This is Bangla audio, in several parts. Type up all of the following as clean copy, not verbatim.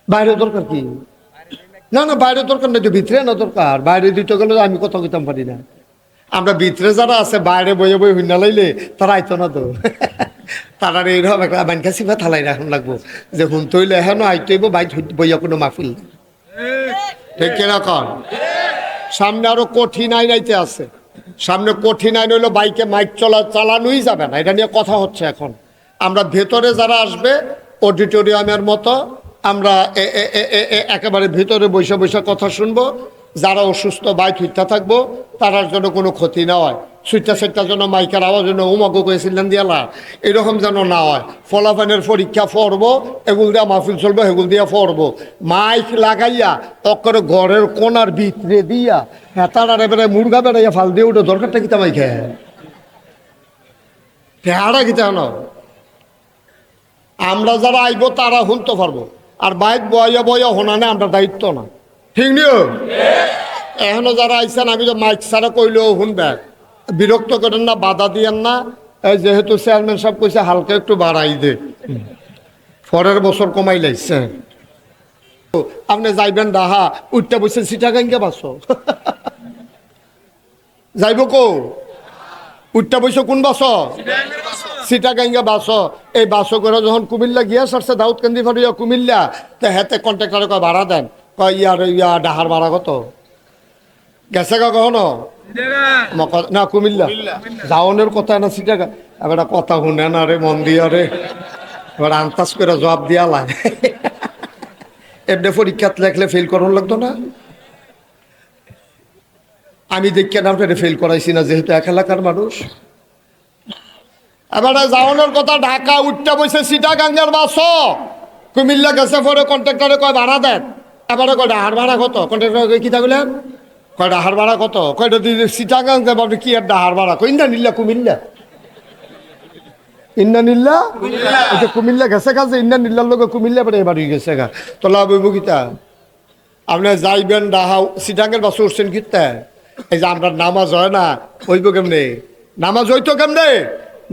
বাইরে দরকার কি? না না, বাইরে দরকার নেই তো, ভিতরে না দরকার। বাইরে দিতে গেলে আমি কথা কইতাম পারি না। আমরা ভিতরে যারা আছে বাইরে বইয়ে বই হুন্না লাইলে তারা আইতো না তো। তারা এইরকম একটা বানকা সিফা থালাই রাখুন লাগবো যে হুন তৈলে এখন আইতইব বাইক বইয়া কোনো মাহফিল নেই। ঠিক কিরকম? সামনে আরো কঠিন আইন আইতে আছে। সামনে কঠিন আইন হইলো বাইকে মাইক চালানোই যাবে না, এটা নিয়ে কথা হচ্ছে এখন। আমরা ভেতরে যারা আসবে অডিটোরিয়ামের মতো আমরা একেবারে ভেতরে বৈশা বৈশা কথা শুনবো। যারা অসুস্থ বাইক হইতে থাকবো তারার জন্য কোনো ক্ষতি না হয়। সুইটা সেটার জন্য মাইকের আওয়াজ জন্য উমাগো করেছিলেন দিয়ালা এরকম যেন না হয়। ফলাফানের পরীক্ষা পড়বো, এগুল দিয়া মাহফিল চলবো, এগুল দিয়া পড়বো। মাইক লাগাইয়া অক্ষরে ঘরের কোনার ভিতরে দিয়া হ্যাঁ তারা এবারে মুরগা বেড়াইয়া ফাল দিয়ে উঠে দরকারটা কিতা মাইকে পেয়ারা কিতা না। আমরা যারা আইব তারা শুনতে পারবো, আর বাইক বয়া বয়া হোনানে আমরা দায়িত্ব না। ঠিক নিও? এখনো যারা আইসেন আমি তো মাইক ছাড়া কইলেও শুনবে, বিরক্ত করেন না, বাধা দিয়েন না। এই যেহেতু চেয়ারম্যান সাহেব কইছে হালকা একটু বাড়াই দে, পরের বছর কমাই লাইছে। আপনি যাইবেন ডাহা উঠতে বসে সিটাগাঙ্গে বাসো যাইব কো? উঠতে বসে কোন বাস? সিটাগাঙ্গে বাস। এই বাসো করে যখন কুমিল্লা গিয়া সারছে দাউদকান্দি ফাটিয়া কুমিল্লা, তো হেতে কন্ট্রাক্টরে কয় ভাড়া দেন, কয় ইয়া ডাহার ভাড়া কত গেছে গা কখনো? না কুমিল্লা যাওনের কথা না সিটাগা। এবার কথা শুনে না রে মন দিয়া রে, এবার আন্তাজ করে জবাব দিয়া লাগে। এমনি পরীক্ষাত লেখলে ফেল করার লাগতো না? আমি দেখি না আপনার ফেল করাইছি না, যেহেতু এক এলাকার মানুষ। এবারে যাওনের কথা ঢাকা উঠতে বসে সিটাগাঙ্গের বাস, কুমিল্লা গেছে পরে কন্ট্রাক্টরে কয় ভাড়া দেন। এবারে কয় ডাহার ভাড়া কত? কন্ট্রাক্টর কি থাকলেন কয় ডাহার ভাড়া কত? কয়টা সিটাগাং যাবো আপনি কি আর ডাহার ভাড়া? কই ইন্না নিল্লা কুমিল্লা, ইন্না নিল্লা কুমিল্লা গেছে কাজে ইন্না নিল্লার লোক কুমিল্লা পরে এবার গেছে গা। তো লাভ হইব কিতা? আপনি যাইবেন ডাহা সিটাঙ্গের বাস উঠছেন কিতা? এই যে আমরা নামাজ হয় না, হইব কেমনে? নামাজ হইতো কেমনে?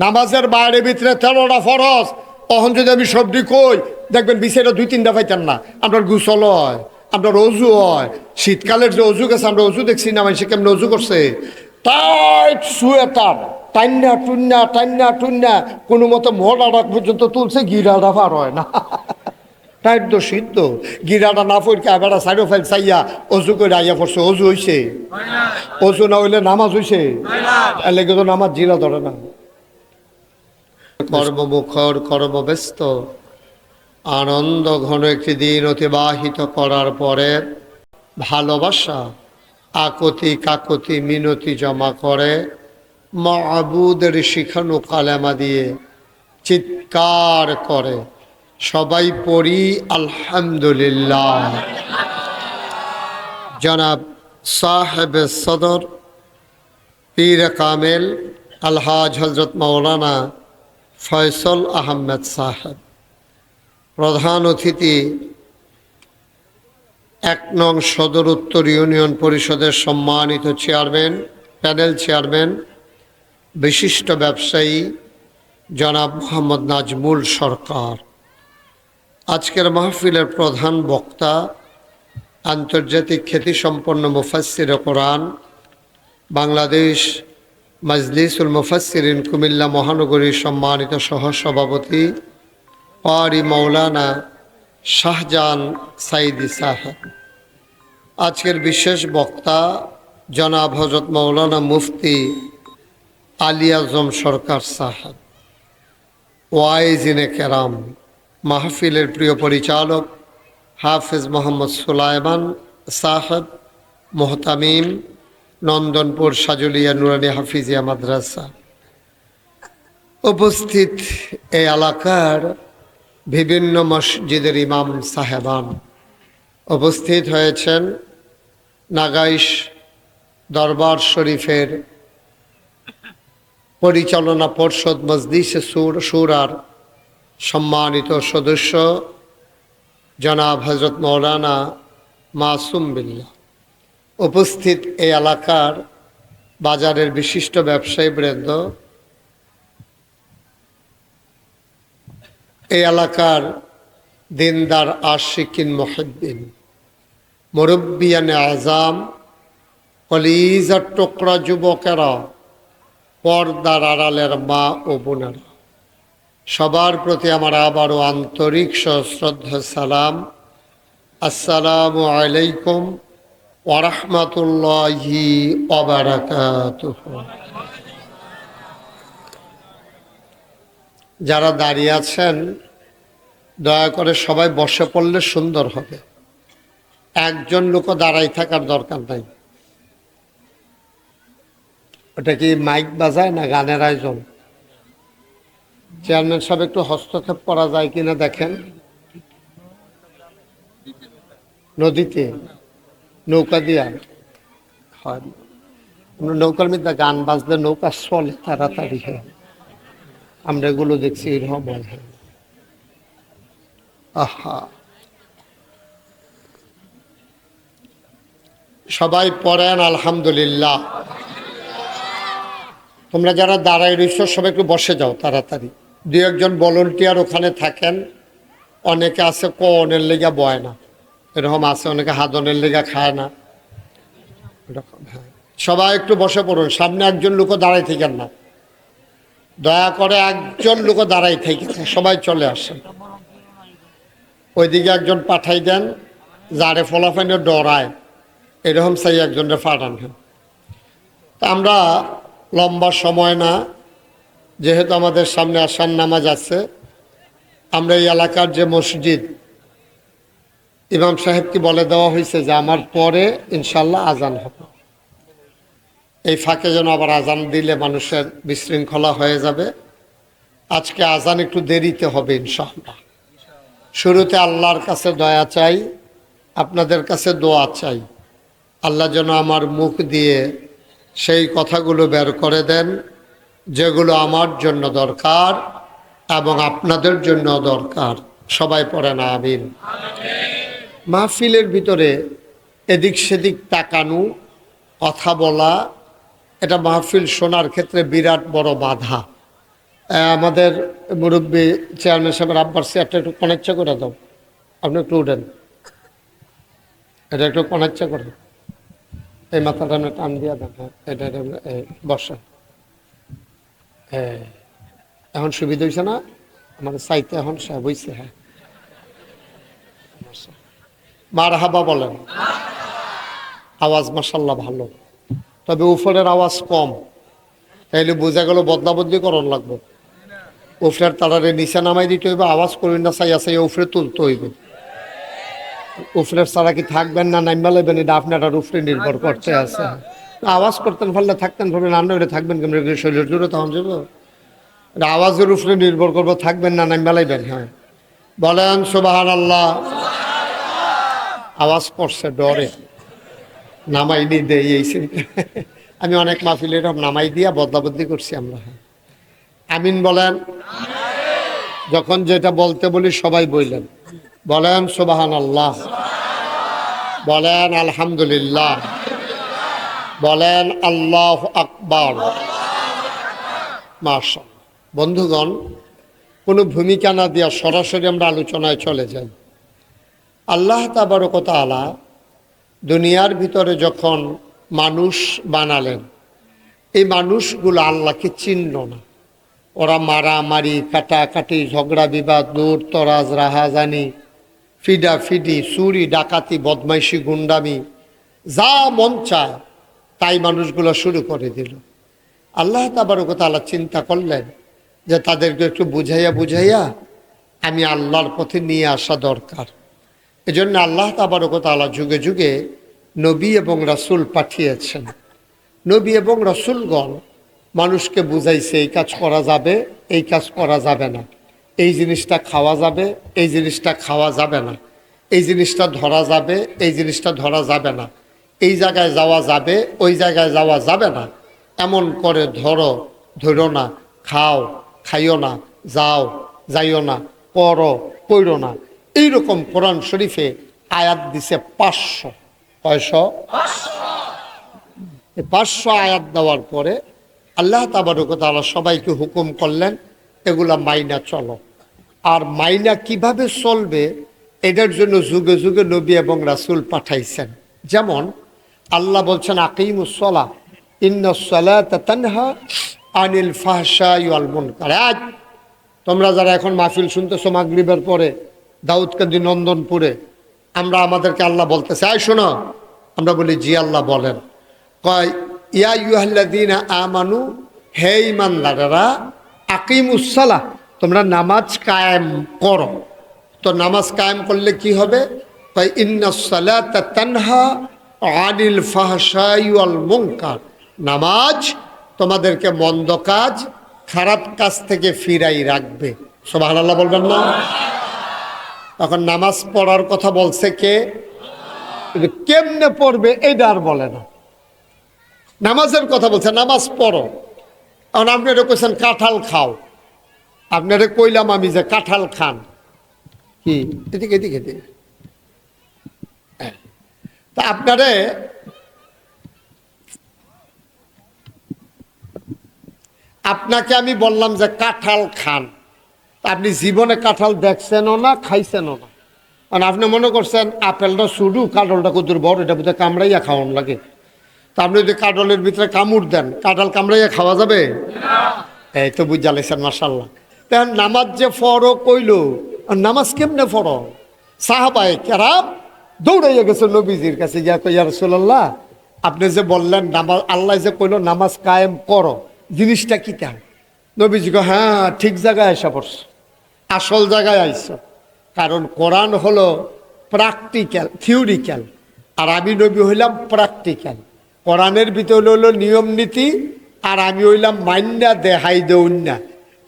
নামাজের বাইরে ভিতরে 13টা ফরজ। তখন যদি আমি সবজি কই দেখবেন বিষয়টা 2-3টা পাইতেন না। আপনার গোসল হয়, আপনার অজু হয়। শীতকালের যে অজু গেছে আমরা অজু দেখছি না, মানুষে কেমন অজু করছে, টাইট সোয়েটার টান্না টুন্না টান্না টুন্না কোনো মতো মোড়াটা পর্যন্ত তুলছে, গিরাটা পার হয় না। টাইট তো সিদ্ধ গিরাটা না পড়কে এবার সাইডো ফাইল চাইয়া অজু করে আইয়া পড়ছে। অজু হইছে? অজু না হইলে নামাজ হইছে? এর লেগে তো নামাজ জিরা ধরে না। কর্মমুখর কর্মব্যস্ত আনন্দ ঘন একটি দিন অতিবাহিত করার পরে ভালোবাসা আকতি কাকতি মিনতি জমা করে মাবুদের শিখানো কালেমা দিয়ে চিৎকার করে সবাই পড়ি আলহামদুলিল্লাহ। জনাব সাহেব সদর পীর কামেল আলহাজ হজরত মৌলানা ফয়সল আহমেদ সাহেব, প্রধান অতিথি 1 নং সদর উত্তর ইউনিয়ন পরিষদের সম্মানিত চেয়ারম্যান, প্যানেল চেয়ারম্যান, বিশিষ্ট ব্যবসায়ী জনাব মোহাম্মদ নাজমুল সরকার, আজকের মাহফিলের প্রধান বক্তা আন্তর্জাতিক খ্যাতিসম্পন্ন মুফাসসিরে কোরআন, বাংলাদেশ মাজলিসুল মুফাসসিরিন কুমিল্লা মহানগরীর সম্মানিত সহসভাপতি ক্বারি মাওলানা শাহজাহান সাইদি সাহেব, আজকের বিশেষ বক্তা জনাব হযরত মাওলানা মুফতি আলী আজম সরকার সাহেব, ওয়াইজিনে কেরাম, মাহফিলের প্রিয় পরিচালক হাফেজ মোহাম্মদ সুলাইমান সাহেব, মোহতামিম, নন্দনপুর সাজুলিয়া নুরানি হাফিজিয়া মাদ্রাসা, উপস্থিত এই এলাকার বিভিন্ন মসজিদের ইমাম সাহেবান, উপস্থিত হয়েছেন নাগাইশ দরবার শরীফের পরিচালনা পর্ষদ মজলিসে শুরার সম্মানিত সদস্য জনাব হযরত মৌলানা মাসুম বিল্লাহ, উপস্থিত এই এলাকার বাজারের বিশিষ্ট ব্যবসায়ী বৃন্দ, এই এলাকার দিনদার আশিকিন মুহিব্বিন, মুরব্বিয়ানে আজাম, কলিজার টুকরা যুবকেরা, পর্দার আড়ালের মা ও বোনেরা, সবার প্রতি আমার আবারও আন্তরিক সশ্রদ্ধা সালাম। আসসালামু আলাইকুম ওয়া রাহমাতুল্লাহি ওয়া বারাকাতুহু। যারা দাঁড়িয়ে আছেন দয়া করে সবাই বসে পড়লে সুন্দর হবে। একজন লোকও দাঁড়াই থাকার দরকার নাই। ওটা কি মাইক বাজায় না গানের আয়োজন? চেয়ারম্যান সাহেব একটু হস্তক্ষেপ করা যায় কিনা দেখেন। নদীতে নৌকা দিয়া হয়, নৌকার মধ্যে গান বাজলে নৌকা চলে তাড়াতাড়ি হয়। আমরা এগুলো দেখছি এরকম হয়। আহা, সবাই পড়েন আলহামদুলিল্লাহ। তোমরা যারা দাঁড়াই রয়েছ সবাই একটু বসে যাও তাড়াতাড়ি। দু একজন ভলেন্টিয়ার ওখানে থাকেন। অনেকে আছে কনের লেগা বয় না, এরকম আছে। অনেকে হাদনের লেগা খায় না, এরকম। হ্যাঁ, সবাই একটু বসে পড়ুন। সামনে একজন লোকও দাঁড়াই থাকেন না, দয়া করে একজন লোকও দাঁড়াই থেকে সবাই চলে আসেন। ওইদিকে একজন পাঠাই দেন, যারে ফলাফাইনে ডরায় এরকম চাই একজনের পাঠান। তা আমরা লম্বা সময় না, যেহেতু আমাদের সামনে আসার নামাজ আছে, আমরা এই এলাকার যে মসজিদ, ইমাম সাহেবকে বলে দেওয়া হয়েছে যে আমার পরে ইনশাল্লাহ আজান হবে। এই ফাঁকে যেন আবার আজান দিলে মানুষের বিশৃঙ্খলা হয়ে যাবে। আজকে আজান একটু দেরিতে হবে ইনশাল্লাহ। শুরুতে আল্লাহর কাছে দয়া চাই, আপনাদের কাছে দোয়া চাই। আল্লাহ যেন আমার মুখ দিয়ে সেই কথাগুলো বের করে দেন যেগুলো আমার জন্য দরকার এবং আপনাদের জন্য দরকার। সবাই পড়েন আমিন। মাহফিলের ভিতরে এদিক সেদিক তাকানো, কথা বলা, এটা মাহফিল শোনার ক্ষেত্রে বিরাট বড় বাধা। আমাদের মুরব্বী চেয়ারম্যান সাহেবের আব্বার চেয়ারটা একটু কনেচ্ছা করে দাও। আপনি একটু উঠেন, এটা একটু কনেচ্ছা করেন। এই মাথাটা টান দিয়া দেন। হ্যাঁ, এটা বসেন। হ্যাঁ, এখন সুবিধা হয়েছে না? আমাদের চাইতে এখন সাহেব হয়েছে। হ্যাঁ, মারহাবা বলেন। আওয়াজ মাশাল্লাহ ভালো, তবে উপরের আওয়াজ কম। তাইলে বোঝা গেল বদলাবদলি করণ লাগবে। উফরের তারারে নিচে নামাই দিতে হইবে, আওয়াজ করবেন না, চাই আছে উফরে তুলতে হইবে। উফরের ছাড়া কি থাকবেন না নাইমা লাগবেন, এটা আপনার উফরে নির্ভর করতে আছে। আওয়াজ করতেন পারলে থাকতেন পারবেন, আপনি ওটা থাকবেন কেমন শরীরের জোরে তখন যাব। এটা আওয়াজের উপরে নির্ভর করবো, থাকবেন না নাইমা লাগবেন। হ্যাঁ, বলেন সুবহানাল্লাহ। আওয়াজ করছে ডরে নামাইনি দেই এই আমি অনেক মাহফিলে এরকম নামাই দিয়া বদলাবদলি করছি আমরা। আমিন বলেন। যখন যেটা বলতে বলি সবাই বললেন, বলেন সুবহানাল্লাহ, বলেন আলহামদুলিল্লাহ, বলেন আল্লাহু আকবার। মাশাআল্লাহ। বন্ধুগণ, কোনো ভূমিকা না দিয়া সরাসরি আমরা আলোচনায় চলে যাই। আল্লাহ তাবারক ওয়া তাআলা দুনিয়ার ভিতরে যখন মানুষ বানালেন, এই মানুষগুলো আল্লাহকে চিনল না। ওরা মারামারি, কাটাকাটি, ঝগড়া বিবাদ, দূর তরাজ, রাহাজানি, ফিডাফিডি, চুরি ডাকাতি, বদমাইশি, গুন্ডামি, যা মন চায় তাই মানুষগুলো শুরু করে দিল। আল্লাহ তাবারক ওয়া তাআলা চিন্তা করলেন যে তাদেরকে একটু বুঝাইয়া আমি আল্লাহর পথে নিয়ে আসা দরকার। এজন্য আল্লাহ তাবারক ওয়া তাআলা যুগে যুগে নবী এবং রাসূল পাঠিয়েছেন। নবী এবং রাসূলগণ মানুষকে বুঝাইছে এই কাজ করা যাবে, এই কাজ করা যাবে না, এই জিনিসটা খাওয়া যাবে, এই জিনিসটা খাওয়া যাবে না, এই জিনিসটা ধরা যাবে, এই জিনিসটা ধরা যাবে না, এই জায়গায় যাওয়া যাবে, ওই জায়গায় যাওয়া যাবে না, এমন করে ধরো, ধরো না, খাও, খাইও না, যাও, যাইও না, পড়ো, পড়ো না। এইরকম কোরআন শরীফে আয়াত দিছে 500। কয়শো? 500 আয়াত দেওয়ার পরে আল্লাহ তাবারক ওয়া তাআলা সবাইকে হুকুম করলেন এগুলা মাইনা চলো। আর মাইনা কিভাবে চলবে এটার জন্য যুগে যুগে নবী এবং রাসূল পাঠাইছেন। যেমন আল্লাহ বলছেন আকিমুস সালাহ ইন্নাস সালাতা তানহা আনিল ফাহশাই ওয়াল মুনকার। আজ তোমরা যারা এখন মাহফিল শুনতেছো মাগরিবের পরে দাউদকান্দি নন্দনপুরে, আমরা আমাদেরকে আল্লাহ বলতেছে আয় শোনো, আমরা বলি জি আল্লাহ বলেন। কয় ইয়া আইয়ুহাল্লাযীনা আমানু, হে ঈমানদারেরা, আকিমুস সালাহ, তোমরা নামাজ কায়েম করো। তো নামাজ কায়েম করলে কি হবে? কয় ইন্নাস সালাতা তানহা আনিল ফাহশাই ওয়াল মুনকার, নামাজ তোমাদেরকে মন্দ কাজ খারাপ কাজ থেকে ফিরাই রাখবে। সুবহানাল্লাহ বলবেন না? তখন নামাজ পড়ার কথা বলছে কে? কেমনে পড়বে এটা আর বলে না, নামাজের কথা বলছে, নামাজ পড়ো। এখন আপনারা কইছেন কাঁঠাল খাও, আপনারা কইলাম আমি যে কাঁঠাল খান, কি এদিকে এদিকে এদিকে, তা আপনারে আপনাকে আমি বললাম যে কাঁঠাল খান, আপনি জীবনে কাঁঠাল দেখছেনও না, খাইছেনও না। মানে আপনি মনে করছেন আপেলটা শুরু, কাঁঠালটা কত বড়, এটা বোধহয় কামড়াইয়া খাওয়ান লাগে। তা আপনি যদি কাঁঠালের ভিতরে কামড় দেন, কাঁঠাল কামড়াইয়া খাওয়া যাবে? এই তো বুঝা লাইছেন, মাশাআল্লাহ। তেমন নামাজ যে ফরো কইলো, নামাজ কেমনে ফরো? সাহাবায়ে কেরাম দৌড়াইয়া গেছে নবীজির কাছে, ইয়া কই ইয়া রাসূলুল্লাহ, আপনি যে বললেন নামাজ, আল্লাহ যে কইলো নামাজ কায়েম করো, জিনিসটা কি তা? নবীজি কো হ্যাঁ ঠিক জায়গায় আইসা পড়ছো, আসল জায়গায় আইসো। কারণ কোরআন হলো প্র্যাকটিক্যাল, থিওরিক্যাল, আর আমি নবী হইলাম প্র্যাকটিক্যাল। কোরআনের ভিতরে হলো নিয়ম নীতি, আর আমি হইলাম মান্যা দেহাই দেউন্যা।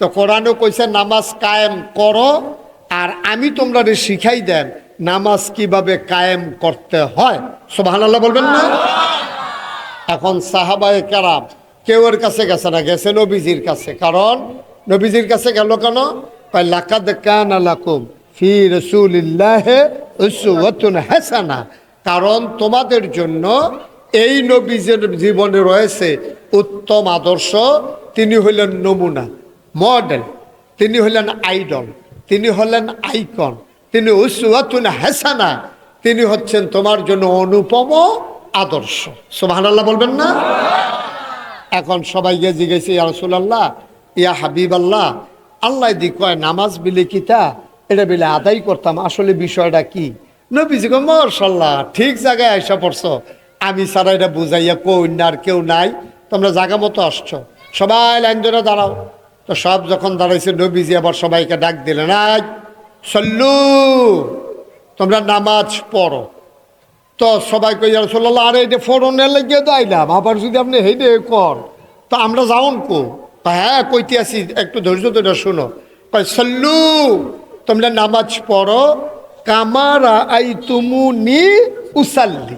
তো কোরআনও কইছে নামাজ কায়েম করো, আর আমি তোমরা শিখাই দেন নামাজ কিভাবে কায়েম করতে হয়। সুবহানাল্লাহ বলবেন না? এখন সাহাবায়ে কেরাম কেউ এর কাছে গেছে না, গেছে নবীজির কাছে। কারণ নবীজির কাছে গেল কেন? লাকাদ কানা লাকুম ফি রাসূলিল্লাহি উসওয়াতুন হাসানাহ, কারণ তোমাদের জন্য এই নবীজির জীবনে রয়েছে উত্তম আদর্শ। তিনি হলেন নমুনা, মডেল, তিনি হলেন আইডল, তিনি হলেন আইকন, তিনি উসওয়াতুন হাসানাহ, তিনি হচ্ছেন তোমার জন্য অনুপম আদর্শ। সুবহানাল্লাহ বলবেন না? এখন সবাইকে জিজ্ঞেস ইয়া রাসূলুল্লাহ, ইয়া হাবিবাল্লাহ, আল্লাহ দি কয় নামাজ বিলে কিতা, এটা বিলে আদায় করতাম, আসলে বিষয়টা কি? নবীজি কয় মাশাআল্লাহ, ঠিক জায়গায় আইসা পড়ছো, আমি ছাড়া এটা বুঝাইয়া কই না আর কেউ নাই, তোমরা জায়গা মতো আসছো, সবাই লাইন ধরে দাঁড়াও। তো সব যখন দাঁড়াইছে নবীজি আবার সবাইকে ডাক দিলেন, আজ সল্লু, তোমরা নামাজ পড়ো। তো সবাই কই ইয়া রাসূলুল্লাহ, আরে এটা ফোরনের লাগিয়ে দাইলাম, আবার যদি আপনি হেঁটে কর তো আমরা যাওন কো? হ্যাঁ কইতে আসি, একটু ধৈর্য ধরে শোনো। কয় সল্লু, তোমরা নামাজ পড়ো কামারা আই তুমুনি উসাল্লি।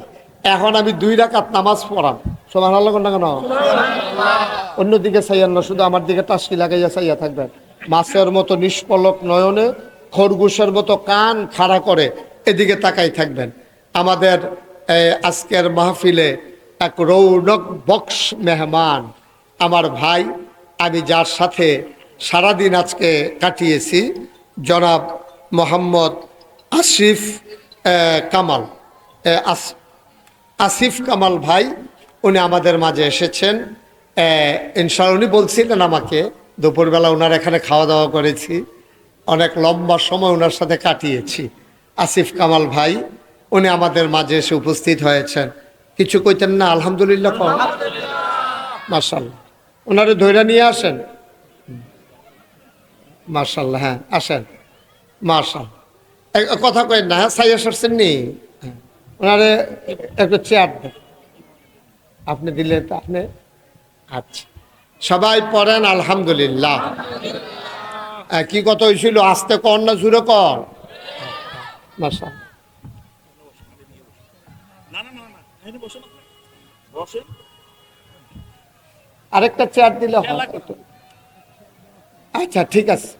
এখন আমি 2 রাকাত নামাজ পড়াম। সুবহানাল্লাহ কোন না কেন? অন্যদিকে চাইয়েন না, শুধু আমার দিকে টাসকি লাগাইয়া চাইয়া থাকবেন। মাছের মতো নিষ্পলক নয়নে, খরগোশের মতো কান খাড়া করে এদিকে তাকাই থাকবেন। আমাদের আজকের মাহফিলে এক রৌনক বক্স মেহমান, আমার ভাই, আমি যার সাথে সারাদিন আজকে কাটিয়েছি, জনাব মোহাম্মদ আসিফ কামাল, আসিফ কামাল ভাই, উনি আমাদের মাঝে এসেছেন। ইনশাআল্লাহ উনি বলছিলেন আমাকে, দুপুরবেলা ওনার এখানে খাওয়া দাওয়া করেছি, অনেক লম্বা সময় ওনার সাথে কাটিয়েছি। আসিফ কামাল ভাই উনি আমাদের মাঝে এসে উপস্থিত হয়েছেন। কিছু কইতেন না? আলহামদুলিল্লাহ। মাশাআল্লাহ, ওনারে ধৈর্য নিয়ে আসেন। মাশাআল্লাহ, হ্যাঁ আসেন। মাশাআল্লাহ, কথা কই না, হ্যাঁ সাইয়া সরছেন নি, ওনারে একটু চেয়ার দেন, আপনি দিলে তো আপনি। আচ্ছা, সবাই পড়েন আলহামদুলিল্লাহ। কি কথা হয়েছিল? আস্তে কর না জুড়ে কর? মাশাআল্লাহ, আরেকটা চেয়ার দিলে হয়। আচ্ছা ঠিক আছে,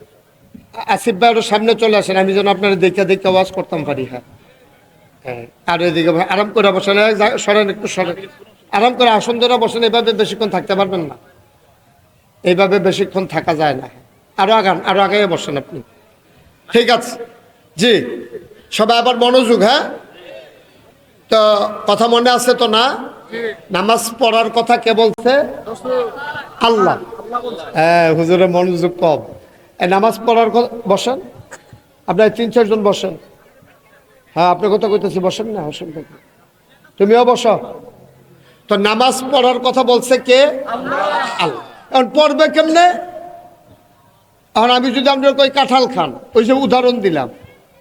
আসিফ ভাই ওর সামনে চলে আসেন, আমি যেন আপনারা দেখে দেখে ওয়াজ করতাম পারি। হ্যাঁ হ্যাঁ, আর এদিকে আরাম করে বসেন, সরেন একটু সরেন, আরাম করে আসন ধরে বসেন। এইভাবে বেশিক্ষণ থাকতে পারবেন না, এইভাবে বেশিক্ষণ থাকা যায় না। আরো আগান, আরো আগে বসেন আপনি। ঠিক আছে, জি, সবাই আবার মনোযোগ। হ্যাঁ, তো কথা মনে আছে তো না? নামাজ পড়ার কথা কে বলছে? আল্লাহ। হ্যাঁ, হুজুরের মনোযোগ কম। এই নামাজ পড়ার কথা, বসেন আপনার 3-4 জন বসেন। হ্যাঁ, আপনি কথা কইতেছি, বসেন না, অসুবিধা কি? তুমিও বসো। তো নামাজ পড়ার কথা বলছে কে? আল্লাহ। এখন পড়বে কেমনে? এখন আমি যদি আপনার কই কাঁঠাল খান, ওই যে উদাহরণ দিলাম,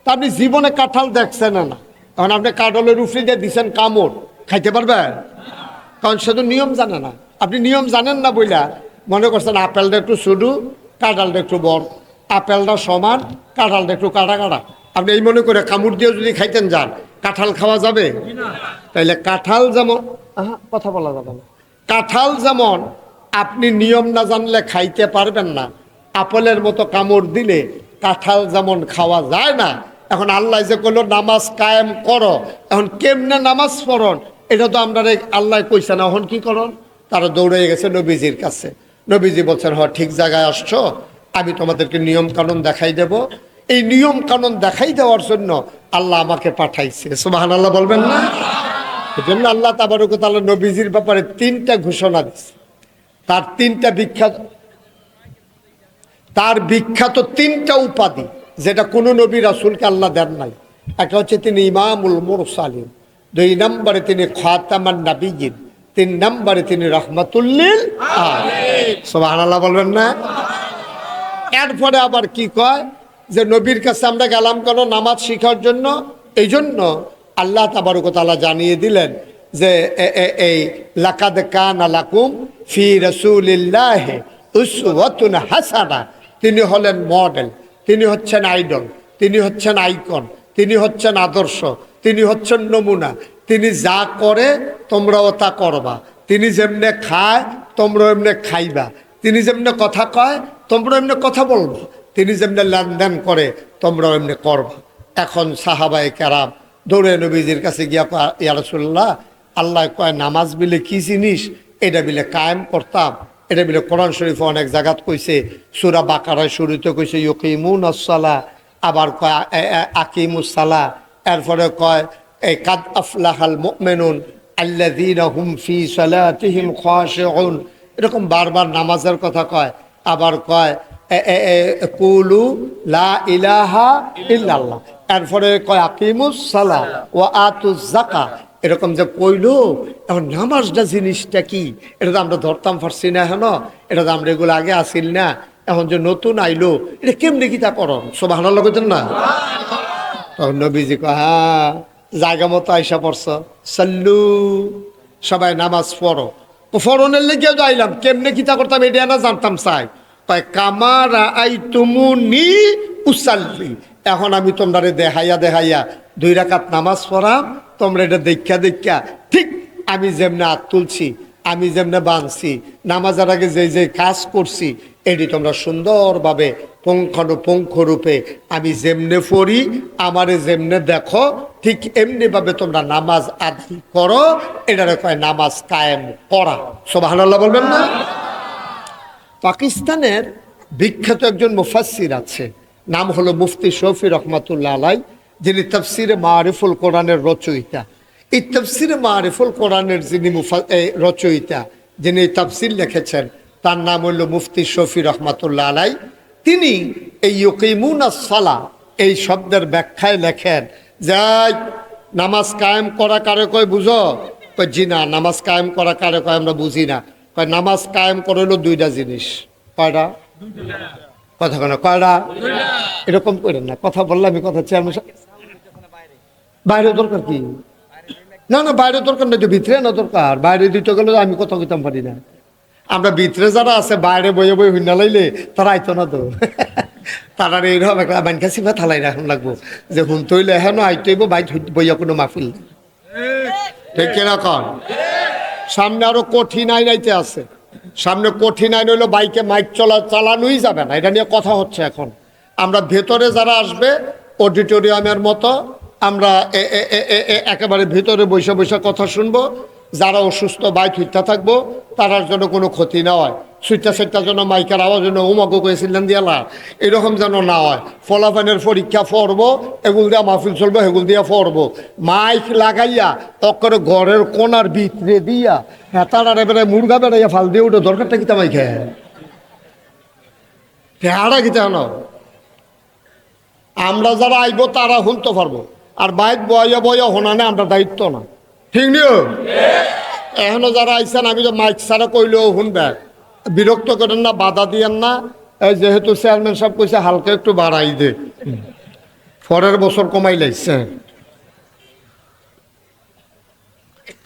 তা আপনি জীবনে কাঁঠাল দেখছেন না। এখন আপনি কাঁঠালের উপরে দিয়ে দিচ্ছেন কামড়, খাইতে পারবেন? কারণ সে তো নিয়ম জানে না। আপনি নিয়ম জানেন না বইলা মনে করছেন আপেলটা একটু ছোটো, কাঁঠালটা একটু বড়, আপেলটা সমান, কাঁঠালটা একটু কাটা কাটা। আপনি এই মনে করে কামড় দিয়ে যদি খাইতেন যান, কাঁঠাল খাওয়া যাবে? তাইলে কাঁঠাল যেমন, কথা বলা যাবে না, কাঁঠাল যেমন আপনি নিয়ম না জানলে খাইতে পারবেন না, আপেলের মতো কামড় দিলে কাঁঠাল যেমন খাওয়া যায় না। এখন আল্লাহ যে করলো নামাজ কায়েম করো, এখন কেমনে নামাজ পড়ন এটা তো আমরা আল্লাহ কইছে না। এখন কি করন? তারা দৌড়ে গেছে নবীজির কাছে। নবীজি বলছেন, হ ঠিক জায়গায় আসছো, আমি তোমাদেরকে নিয়ম কানুন দেখাই দেব। এই নিয়ম কানুন দেখাই দেওয়ার জন্য আল্লাহ আমাকে পাঠাইছে। সুবহানাল্লাহ বলবেন না? এই জন্য আল্লাহ তাবারক ওয়া তাআলা নবীজির ব্যাপারে 3টা ঘোষণা দিচ্ছে। তার 3টা বিখ্যাত, তার বিখ্যাত 3টা উপাধি, যেটা কোনো নবী রাসূলকে আল্লাহ দেন নাই। একটা হচ্ছে তিনি ইমামুল মুরসালিন, 2 নম্বরে তিনি খাতামান নাবিয়্যিন, 3 নম্বরে তিনি রাহমাতুল লিল আলামিন। সুবহানাল্লাহ বলবেন না? এরপরে আবার কি কয় যে নবীর কাছে আমরা গেলাম কেন? নামাজ শেখার জন্য। এই জন্য আল্লাহ তাবারক ওয়া তাআলা জানিয়ে দিলেন যে এই লাকাদ কানা লাকুম ফি রাসূলিল্লাহি উসওয়াতুন হাসানাহ। তিনি হলেন মডেল, তিনি হচ্ছেন আইডল, তিনি হচ্ছেন আইকন, তিনি হচ্ছেন আদর্শ, তিনি হচ্ছেন নমুনা। তিনি যা করে তোমরাও তা করবা, তিনি যেমনে খায় তোমরাও এমনি খাইবা, তিনি যেমনে কথা কয় তোমরা এমনি কথা বলবো, তিনি যেমনি লেনদেন করে তোমরাও এমনি করবা। এখন সাহাবায়ে কেরাম দৌড়ে নবীজির কাছে গিয়া কয়, ইয়া রাসূলুল্লাহ, আল্লাহ কয় নামাজ বিলে কি জিনিস, এটা বিলে কায়েম করতাম। এটা বিলে কোরআন শরীফে অনেক জায়গাত কইছে, সূরা বাকারায় শুরুতে কইছে ইউকিমুনাস সালাহ, আবার কয় আকিমুস সালাহ, এরপরে কয় এই কাদ আফলাহাল মুমিনুন আল্লাযীনা হুম ফি সালাতিহিম খাশিউন। এরকম বারবার নামাজের কথা কয়। আবার কয় কুলু লা ইলাহা ইল্লাল্লাহ, এরপরে কয় আকিমুস সালাহ ওয়া আতুজ যাকাত। এরকম যে কইলো, এখন নামাজটা জিনিসটা কি এটা তো আমরা ধরতাম পারছি না। এখন এটা তো আমরা এগুলো আগে আসিল না, এখন যে নতুন আইলো এটা কেমনি কি তা করন? সুবহানাল্লাহ কইতেন না? তখন নবীজি কয়, হ্যাঁ জায়গা মতো আইসা পড়ছ, সাল্লু, সবাই নামাজ পড়ো। ফরনের লেগে যাইলাম, কেমনে কিতা করতাম এটা না জানতাম চাই। কয় কামারা আই তুমুনি উসাল্লি, এখন আমি তোমরা দেখাইয়া দেখাইয়া 2 রাকাত নামাজ পড়াম, তোমরা এটা দেখা দেখা ঠিক আমি যেমনে হাত তুলছি, আমি যেমনে বাঁধছি, নামাজের আগে যে যে কাজ করছি, এটি তোমরা সুন্দরভাবে পুঙ্খানুপুঙ্খ রূপে আমি যেমনে পড়ি, আমারে যেমনে দেখো, ঠিক এমনিভাবে তোমরা নামাজ আদায় করো। এটারে কয় নামাজ কায়েম করা। সুবহানাল্লাহ বলবেন না? পাকিস্তানের বিখ্যাত একজন মুফাসসির আছে, নাম হলো মুফতি শফি রহমাতুল্লাহ আলাই, যিনি তাফসিরে মারিফুল কোরআনের রচয়িতা। এই তাফসিরে মারিফুল কোরআনের যিনি রচয়িতা, যিনি তাফসির লিখেছেন, তার নাম হলো মুফতি শফি রহমাতুল্লাহ আলাই। তিনি এই ইউকিমুনাস সালাহ এই শব্দের ব্যাখ্যায় লেখেন, যাই নামাজ কায়েম করা কারে কয় বুঝো? কয় জি না, নামাজ কায়েম করা কারে কয় আমরা বুঝি না। কয় নামাজ কায়েম করে হলো 2টা জিনিস। কয়টা? কথা কেন কয়টা? এরকম করেন না, কথা বললাম আমি কথা চেয়ারম্যান বাইরে দরকার কি? না না, বাইরে দরকার নেই তো, ভিতরে না দরকার। বাইরে দিতে গেলে আমি কথা কইতাম পারি না। আমরা ভিতরে যারা আছে বাইরে বইয়ে বই হুইনা লাইলে তারা আইতো না তো। তারা এইরকম একটা বানকা সিফা থালাই রাখুন লাগবো যে হুন তৈলে এখন আইতইব বাইক বইয়া কোনো মাহফিল, ঠিক কিনা কন? সামনে আরো কঠিন আইন আইতে আছে। সামনে কঠিন আইন হইলো বাইকে মাইক চালানোই যাবে না, এটা নিয়ে কথা হচ্ছে এখন। আমরা ভেতরে যারা আসবে অডিটোরিয়ামের মতো আমরা একেবারে ভিতরে বৈশা বৈশা কথা শুনবো। যারা অসুস্থ বাইক হইতে থাকবো, তারার জন্য কোনো ক্ষতি না হয়। সুইটা সুইটার জন্য মাইকের আওয়াজ জন্য উমাকে কয়েছিলেন দিয়ালা, এরকম যেন না হয়। ফলাফানের পরীক্ষা পড়ব, এগুল দিয়া মাহফিল চলবো, এগুল দিয়া পড়বো। মাইক লাগাইয়া তকরে ঘরের কোনার ভিতরে দিয়া হেতার আর এবারে মুরগা বেড়াইয়া ফাল দিয়ে উঠে দরকারটা কিতা মাইকে হেঁড়া কিতা ন। আমরা যারা আইব তারা শুনতে পারবো, আর বাইক বয়া বয়া হোনানে আমরা দায়িত্ব না, ঠিক নিও। এখনো যারা আইসেন আমি তো মাইক ছাড়া কইলেও শুনবে, বিরক্ত করেন না, বাধা দিয়েন না। এই যেহেতু চেয়ারম্যান সাহেব কইছে হালকা একটু বাড়াই দে, পরের বছর কমাই লাইছে।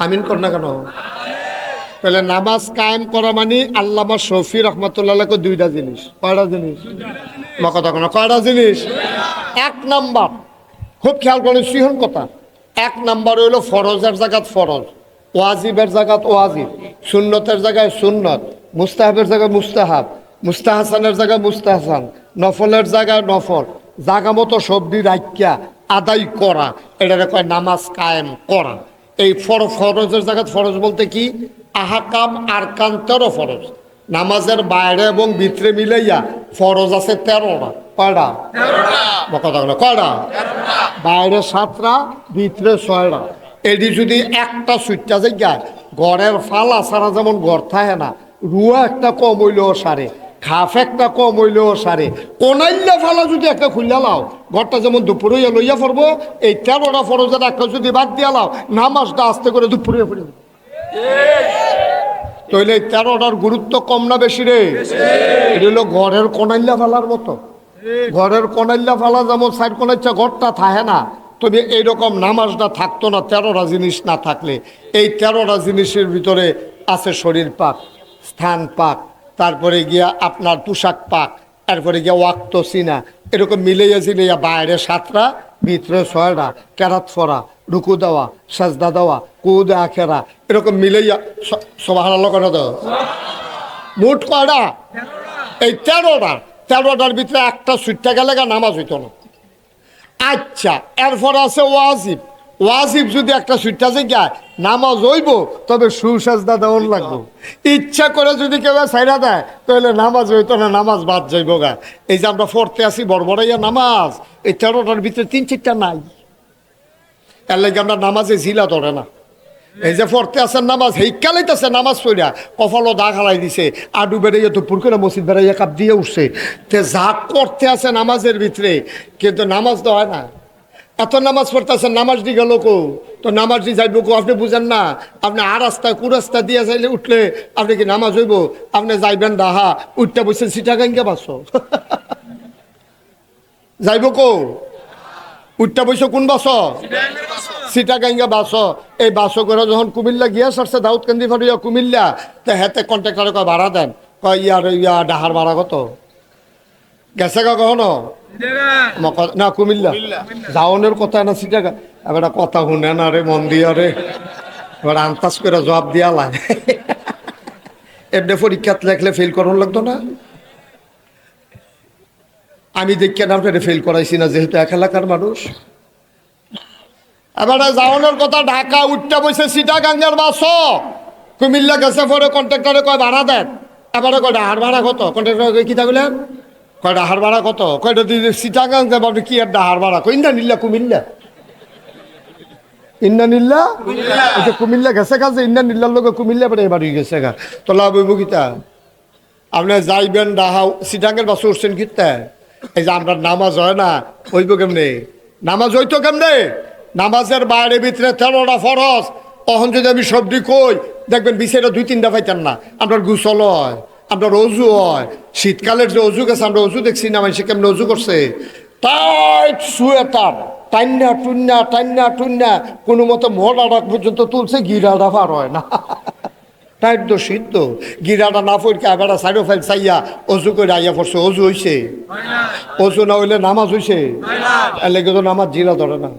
আমিন কর না কেন? তাহলে নামাজ কায়েম করা মানে আল্লামা শফি রহমতুল্লাহকে দুইটা জিনিস। কয়টা জিনিস? কথা কেন? কয়টা জিনিস? এক নাম্বার, খুব খেয়াল করেন সিহন কথা, এক নাম্বার হইল ফরজের জায়গাত ফরজ, ওয়াজিবের জায়গাত ওয়াজিব, সুন্নতের জায়গায় সুন্নত, মুস্তাহাবের জায়গায় মুস্তাহাব, মুস্তাহাসানের জায়গায় মুস্তাহাসান, নফলের জায়গায় নফল, জাগা মতো সবজি রাখিয়া আদায় করা, এটারে কয় নামাজ কায়েম করা। এই ফরজের জায়গাত ফরজ বলতে কি? আহাকাম আরকান 13 ফরজ। নামাজের বাইরে এবং ভিতরে মিলাইয়া ফরজ আছে 13টা। কয়টা? কথা বলো, কয়টা? বাইরে 7টা, ভিতরে 6টা। এটি যদি একটা সুইটটা জায়গায় ঘরের ফালা সারা যেমন ঘর থাকে না, রুয়া একটা কম হইলেও সারে, খাফ একটা কম হইলেও সারে, কোনাইল্লা ফালা যদি একটা খুললা লাও, ঘরটা যেমন দুপুরে লইয়া পড়বো। এই 13টা ফরজের একটা যদি বাদ দিয়া লাও, নামাজটা আস্তে করে দুপুরে পড়ে। তাইলে 13টার গুরুত্ব কম না বেশি রে? এটা হলো ঘরের কোনাইল্লা ফালার মতো। ঘরের কোনাইল্লা ফালা যেমন সাইড কোনাইচ্ছা ঘরটা থাকে না, তবে এইরকম নামাজটা থাকতো না 13টা জিনিস না থাকলে। এই 13টা জিনিসের ভিতরে আছে শরীর পাক, স্থান পাক, তারপরে গিয়া আপনার পোশাক পাক, তারপরে গিয়া ওয়াক্ত সিনা, এরকম মিলাইয়া জিলাইয়া বাইরে 7টা, ভিতরে 6টা, কেরাত ফরা, রুকু দেওয়া, সাজদা দেওয়া, কুদে আখেরা, এরকম মিলাইয়া সুবহানাল্লাহ করে দাও। মোট কয়টা? এই 13টার ভিতরে একটা সুইটটা গেলে নামাজ হইতো না। আচ্ছা, এরপর আছে ওয়াজিব। ওয়াজিব যদি একটা সুইটটা যায় নামাজ হইব, তবে সুসাজদা দেওয়ার লাগবো। ইচ্ছা করে যদি কেউ ছাইরা দেয় তাহলে নামাজ হইতো না, নামাজ বাদ যাইব গা। এই যে আমরা পড়তে আসি বড়বড়াইয়া নামাজ, এই 13টার ভিতরে 3-4টা নাই। এর লাগে আমরা নামাজে জিলা ধরে না। এই যে পড়তে আসেন নামাজ, হেইকালাইতেছে নামাজ পড়িয়া কপালও দাগ হালাই দিছে, আডু বেড়াইয়া তো পুরকুরা মসজিদ বেড়াইয়া কাপ দিয়ে উঠছে। তে যা করতে আছে নামাজের ভিতরে, কিন্তু নামাজ তো হয় না। এত নামাজ পড়তে আছেন, নামাজ দি গেল কো, তো নামাজ দি যাইব কো? আপনি বুঝেন না? আপনি আর রাস্তা কুরাস্তা দিয়ে যাইলে উঠলে আপনি কি নামাজ হইব? আপনি যাইবেন ডাহা, উঠতে বসেন সিটাগাঙ্গে বাসো যাইব কো? উঠতে বসে কোন বাস? সিটাগাঙ্গা বাস। এই বাসো করে যখন কুমিল্লা গিয়া সারছে দাউদকান্দি ফাটিয়া কুমিল্লা, তো হেতে কন্ট্রাক্টরে কয় ভাড়া দেন, কয় ইয়া ডাহার ভাড়া কত গেছে গা কখনো? না, কুমিল্লা যাওনের কথা না, সিটাগা। এবার কথা শুনে না রে, মন দিয়া রে, এবার আন্তাজ করে জবাব দিয়া লাগে। এমনি পরীক্ষাত লেখলে ফেল করার লাগতো না? আমি দেখি না আপনার ফেল করাইছি না, যেহেতু এক এলাকার মানুষ। এবারে যাওনের কথা, ঢাকা উঠতে বসে সিটাগাঙ্গের বাস, কুমিল্লা গেছে পরে কন্ট্রাক্টরে কয় ভাড়া দেন। এবারে কয় ডাহার ভাড়া কত? কন্ট্রাক্টর কি থাকলেন? কয় ডাহার ভাড়া কত? কয়টা সিটাগাং যাবো আপনি, কি আর ডাহার ভাড়া? কই ইন্না নিল্লা কুমিল্লা, ইন্না নিল্লা কুমিল্লা গেছে কাজে, ইন্না নিল্লার লোক কুমিল্লা পরে এবার গেছে গা। তো লাভ হইব কিতা? আপনি যাইবেন ডাহা, সিটাঙ্গের বাস উঠছেন কিতা? এই যে আমরা নামাজ হয় না, হইব কেমনে? নামাজ হইতো কেমনে? নামাজের বাইরে ভিতরে 13টা ফরজ। তখন যদি আমি সবজি কই, দেখবেন বিষয়টা 2-3টা পাইতেন না। আপনার গোসল হয়, আপনার অজু হয়। শীতকালের যে অজু গেছে, আমরা অজু দেখছি না, মানুষ কেমন অজু করছে, টাইট সোয়েটার, টান্না টুন্না কোনো মতো মোড়াটা পর্যন্ত তুলছে, গিরাটা পার হয় না। টাইট তো সিদ্ধ, গিরাটা না পড়কে এবার সাইডো ফাইল চাইয়া অজু করে আইয়া পড়ছে। অজু হইছে? অজু না হইলে নামাজ হইছে? এর লেগে তো নামাজ জিরা ধরে না।